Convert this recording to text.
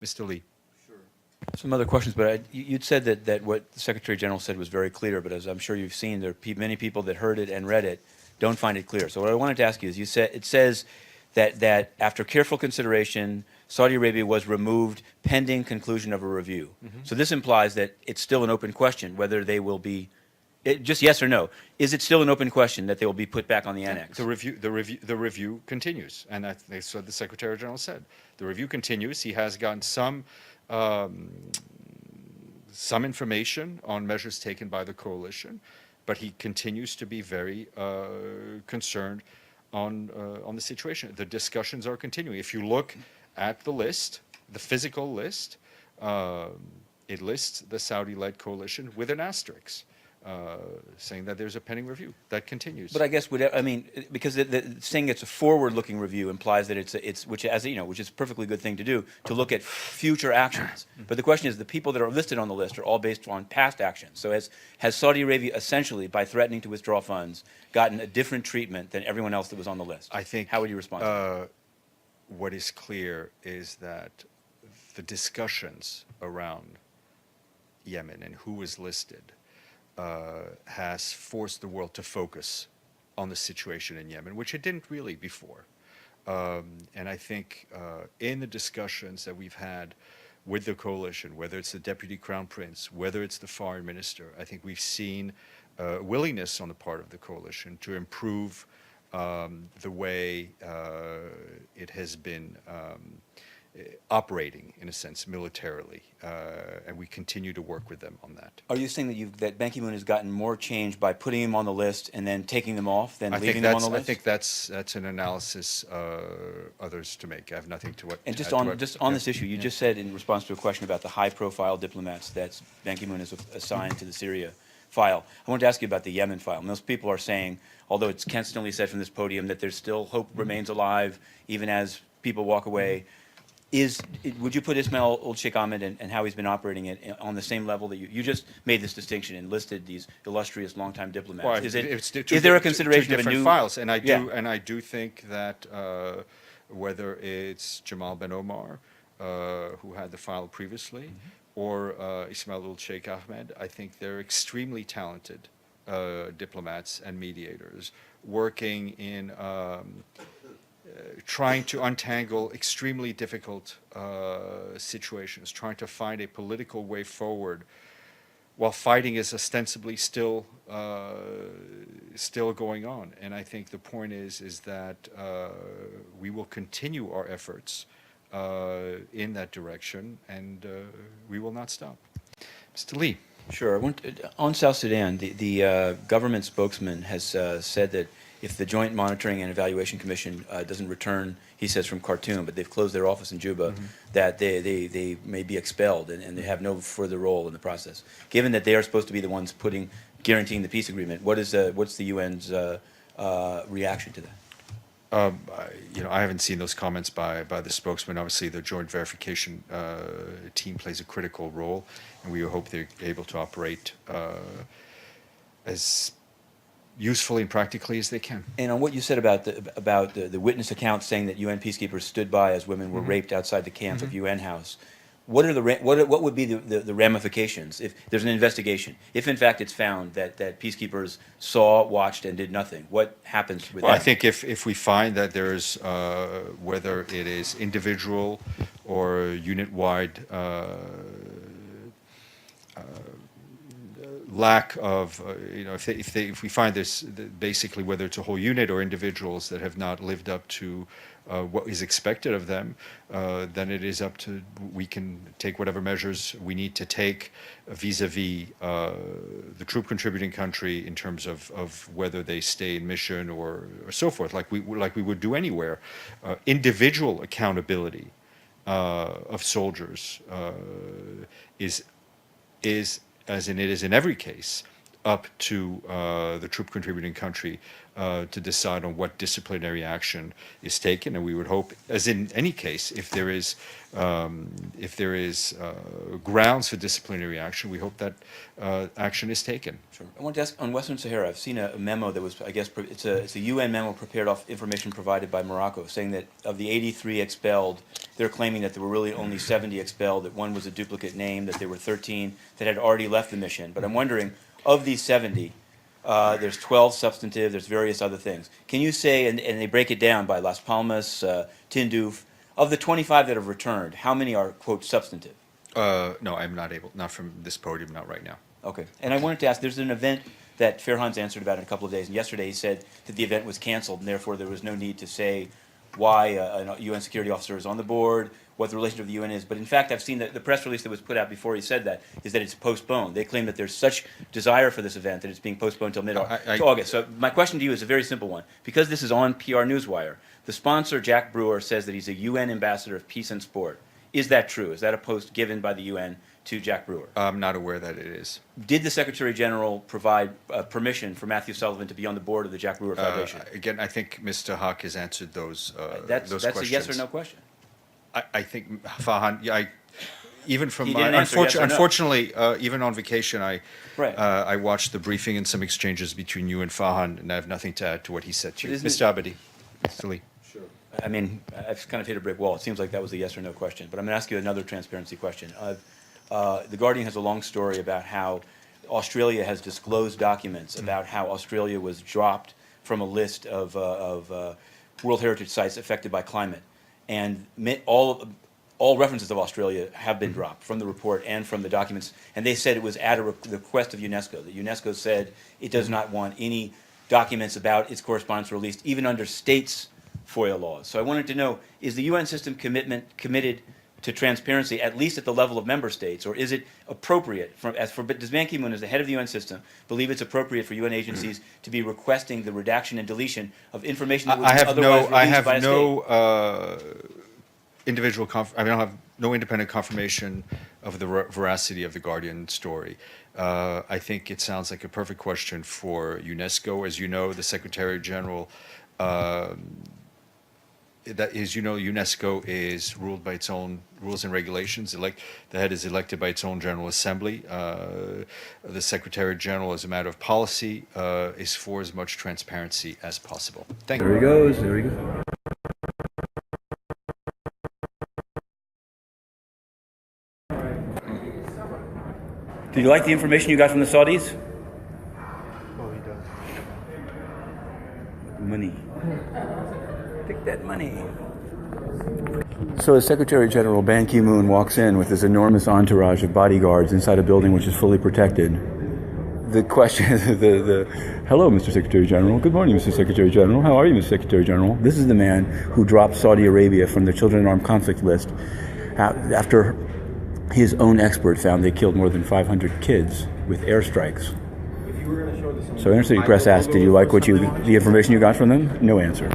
Mr. Lee. Some other questions, but you'd said that what the Secretary General said was very clear, but as I'm sure you've seen, there are many people that heard it and read it don't find it clear. So what I wanted to ask you is, it says that after careful consideration, Saudi Arabia was removed pending conclusion of a review. So this implies that it's still an open question whether they will be, just yes or no, is it still an open question that they will be put back on the annex? The review continues, and that's what the Secretary General said. The review continues. He has gotten some information on measures taken by the coalition, but he continues to be very concerned on the situation. The discussions are continuing. If you look at the list, the physical list, it lists the Saudi-led coalition with an asterisk, saying that there's a pending review. That continues. But I guess, because saying it's a forward-looking review implies that it's which is a perfectly good thing to do, to look at future actions. But the question is, the people that are listed on the list are all based on past actions. So has Saudi Arabia essentially, by threatening to withdraw funds, gotten a different treatment than everyone else that was on the list? I think. How would you respond to that? What is clear is that the discussions around Yemen and who is listed has forced the world to focus on the situation in Yemen, which it didn't really before. And I think in the discussions that we've had with the coalition, whether it's the Deputy Crown Prince, whether it's the Foreign Minister, I think we've seen willingness on the part of the coalition to improve the way it has been operating, in a sense, militarily, and we continue to work with them on that. Are you saying that Ban Ki-moon has gotten more change by putting him on the list and then taking them off than leaving them on the list? I think that's an analysis others to make. I have nothing to what. And just on this issue, you just said in response to a question about the high-profile diplomats that Ban Ki-moon has assigned to the Syria file. I wanted to ask you about the Yemen file. Most people are saying, although it's constantly said from this podium that there's still hope remains alive, even as people walk away. Would you put Ismail old Sheikh Ahmed and how he's been operating it on the same level that you just made this distinction and listed these illustrious longtime diplomats? Well, is there a consideration of a new files? And I do think that whether it's Jamal Ben Omar, who had the file previously, or Ismail old Sheikh Ahmed, I think they're extremely talented diplomats and mediators working in trying to untangle extremely difficult situations, trying to find a political way forward while fighting is ostensibly still going on. And I think the point is that we will continue our efforts in that direction, and we will not stop. Mr. Lee. Sure. On South Sudan, the government spokesman has said that if the Joint Monitoring and Evaluation Commission doesn't return, he says, from Khartoum, but they've closed their office in Juba, that they may be expelled and they have no further role in the process. Given that they are supposed to be the ones guaranteeing the peace agreement, what's the UN's reaction to that? I haven't seen those comments by the spokesman. Obviously, the Joint Verification team plays a critical role, and we hope they're able to operate as usefully and practically as they can. And on what you said about the witness accounts saying that UN peacekeepers stood by as women were raped outside the camp of UN House, what would be the ramifications if there's an investigation? If in fact it's found that peacekeepers saw, watched, and did nothing, what happens with that? I think if we find that there's whether it is individual or unit-wide lack of, if we find this, basically whether it's a whole unit or individuals that have not lived up to what is expected of them, then it is up to, we can take whatever measures we need to take vis-a-vis the troop contributing country in terms of whether they stay in mission or so forth, like we would do anywhere. Individual accountability of soldiers is as in it is in every case, up to the troop contributing country to decide on what disciplinary action is taken, and we would hope, as in any case, if there is grounds for disciplinary action, we hope that action is taken. Sure. I wanted to ask on Western Sahara. I've seen a memo that was, I guess, it's a UN memo prepared off information provided by Morocco, saying that of the 83 expelled, they're claiming that there were really only 70 expelled, that one was a duplicate name, that there were 13 that had already left the mission. But I'm wondering, of these 70, there's 12 substantive, there's various other things. Can you say, and they break it down by Las Palmas, Tindouf, of the 25 that have returned, how many are, quote, substantive? No, I'm not able, not from this podium, not right now. Okay. And I wanted to ask, there's an event that Farhan's answered about in a couple of days, and yesterday he said that the event was canceled, and therefore there was no need to say why a UN security officer is on the board, what the relationship of the UN is. But in fact, I've seen that the press release that was put out before he said that is that it's postponed. They claim that there's such desire for this event that it's being postponed until mid-August. So my question to you is a very simple one. Because this is on PR Newswire, the sponsor, Jack Brewer, says that he's a UN ambassador of peace and sport. Is that true? Is that a post given by the UN to Jack Brewer? I'm not aware that it is. Did the Secretary General provide permission for Matthew Sullivan to be on the board of the Jack Brewer Foundation? Again, I think Mr. Haq has answered those That's questions. a yes or no question. I think Farhan, even from He didn't answer yes or no. unfortunately, even on vacation, Right. I watched the briefing and some exchanges between you and Farhan, and I have nothing to add to what he said to you. But isn't Mr. Abadi, Mr. Lee. Sure. I mean, I've kind of hit a brick wall. It seems like that was a yes or no question. But I'm going to ask you another transparency question. The Guardian has a long story about how Australia has disclosed documents about how Australia was dropped from a list of World Heritage sites affected by climate. And all references of Australia have been dropped from the report and from the documents. And they said it was at the request of UNESCO. That UNESCO said it does not want any documents about its correspondence released, even under states' FOIA laws. So I wanted to know, is the UN system committed to transparency, at least at the level of member states, or is it appropriate, does Ban Ki-moon, as the head of the UN system, believe it's appropriate for UN agencies to be requesting the redaction and deletion of information that would be otherwise released by a state? I don't have no independent confirmation of the veracity of the Guardian story. I think it sounds like a perfect question for UNESCO. As you know, the Secretariat General, UNESCO is ruled by its own rules and regulations. The head is elected by its own General Assembly. The Secretariat General, as a matter of policy, is for as much transparency as possible. Thank you. There he goes. There he goes. Did you like the information you got from the Saudis? Oh, he does. Money. Take that money. So as Secretary General Ban Ki-moon walks in with this enormous entourage of bodyguards inside a building which is fully protected, the question, hello, Mr. Secretary General. Good morning, Mr. Secretary General. How are you, Mr. Secretary General? This is the man who dropped Saudi Arabia from the Children in Armed Conflict list after his own expert found they killed more than 500 kids with airstrikes. So Interstate Press asked, did you like the information you got from them? No answer.